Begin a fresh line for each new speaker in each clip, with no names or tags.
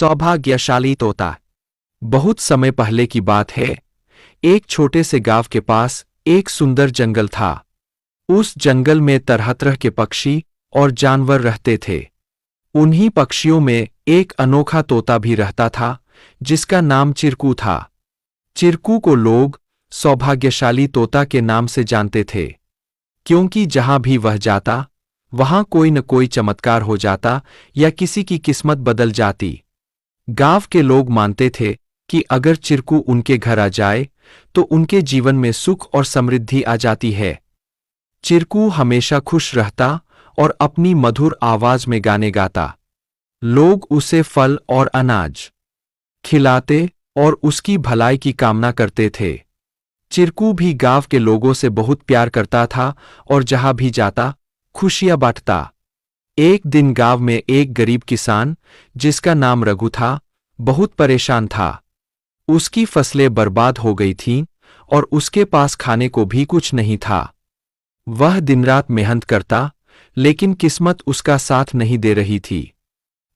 सौभाग्यशाली तोता। बहुत समय पहले की बात है। एक छोटे से गांव के पास एक सुंदर जंगल था। उस जंगल में तरह तरह के पक्षी और जानवर रहते थे। उन्हीं पक्षियों में एक अनोखा तोता भी रहता था, जिसका नाम चिरकू था। चिरकू को लोग सौभाग्यशाली तोता के नाम से जानते थे, क्योंकि जहां भी वह जाता, वहां कोई न कोई चमत्कार हो जाता या किसी की किस्मत बदल जाती। गांव के लोग मानते थे कि अगर चिरकू उनके घर आ जाए तो उनके जीवन में सुख और समृद्धि आ जाती है। चिरकू हमेशा खुश रहता और अपनी मधुर आवाज में गाने गाता। लोग उसे फल और अनाज खिलाते और उसकी भलाई की कामना करते थे। चिरकू भी गांव के लोगों से बहुत प्यार करता था और जहां भी जाता खुशियां बांटता। एक दिन गांव में एक गरीब किसान, जिसका नाम रघु था, बहुत परेशान था। उसकी फसलें बर्बाद हो गई थीं और उसके पास खाने को भी कुछ नहीं था। वह दिन रात मेहनत करता, लेकिन किस्मत उसका साथ नहीं दे रही थी।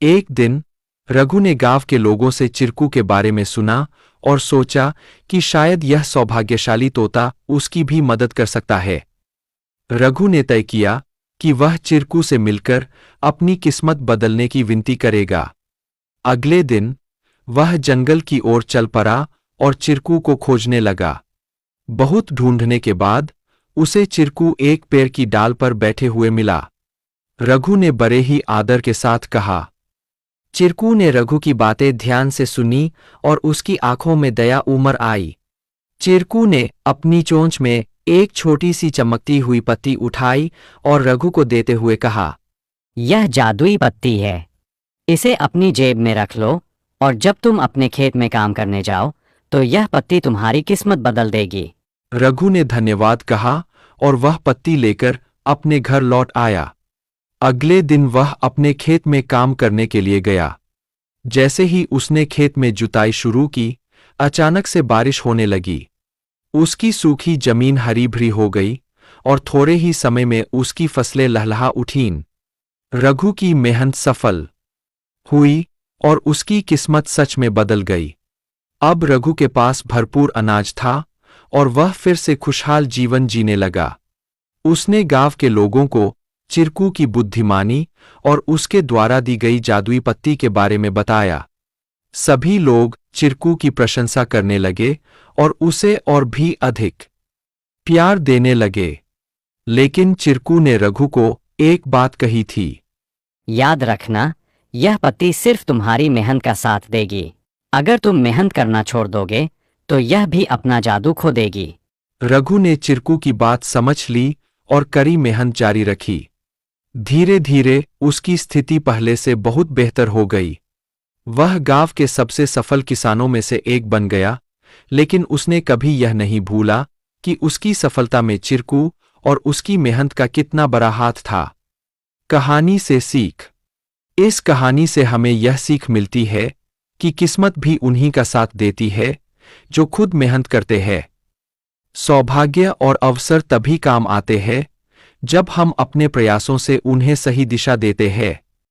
एक दिन रघु ने गांव के लोगों से चिरकू के बारे में सुना और सोचा कि शायद यह सौभाग्यशाली तोता उसकी भी मदद कर सकता है। रघु ने तय किया कि वह चिरकू से मिलकर अपनी किस्मत बदलने की विनती करेगा। अगले दिन वह जंगल की ओर चल पड़ा और चिरकू को खोजने लगा। बहुत ढूंढने के बाद उसे चिरकू एक पेड़ की डाल पर बैठे हुए मिला। रघु ने बड़े ही आदर के साथ कहा।
चिरकू ने रघु की बातें ध्यान से सुनी और उसकी आंखों में दया उमड़ आई। चिरकू ने अपनी चोंच में एक छोटी सी चमकती हुई पत्ती उठाई और रघु को देते हुए कहा,
यह जादुई पत्ती है। इसे अपनी जेब में रख लो और जब तुम अपने खेत में काम करने जाओ तो यह पत्ती तुम्हारी किस्मत बदल देगी।
रघु ने धन्यवाद कहा और वह पत्ती लेकर अपने घर लौट आया। अगले दिन वह अपने खेत में काम करने के लिए गया। जैसे ही उसने खेत में जुताई शुरू की, अचानक से बारिश होने लगी। उसकी सूखी जमीन हरी भरी हो गई और थोड़े ही समय में उसकी फसलें लहलहा उठीं। रघु की मेहनत सफल हुई और उसकी किस्मत सच में बदल गई। अब रघु के पास भरपूर अनाज था और वह फिर से खुशहाल जीवन जीने लगा। उसने गांव के लोगों को चिरकू की बुद्धिमानी और उसके द्वारा दी गई जादुई पत्ती के बारे में बताया। सभी लोग चिरकू की प्रशंसा करने लगे और उसे और भी अधिक प्यार देने लगे। लेकिन चिरकू ने रघु को एक बात कही थी।
याद रखना, यह पत्ती सिर्फ तुम्हारी मेहनत का साथ देगी। अगर तुम मेहनत करना छोड़ दोगे तो यह भी अपना जादू खो देगी।
रघु ने चिरकू की बात समझ ली और कड़ी मेहनत जारी रखी। धीरे धीरे उसकी स्थिति पहले से बहुत बेहतर हो गई। वह गांव के सबसे सफल किसानों में से एक बन गया, लेकिन उसने कभी यह नहीं भूला कि उसकी सफलता में चिरकू और उसकी मेहनत का कितना बड़ा हाथ था। कहानी से सीख। इस कहानी से हमें यह सीख मिलती है कि किस्मत भी उन्हीं का साथ देती है जो खुद मेहनत करते हैं। सौभाग्य और अवसर तभी काम आते हैं जब हम अपने प्रयासों से उन्हें सही दिशा देते हैं।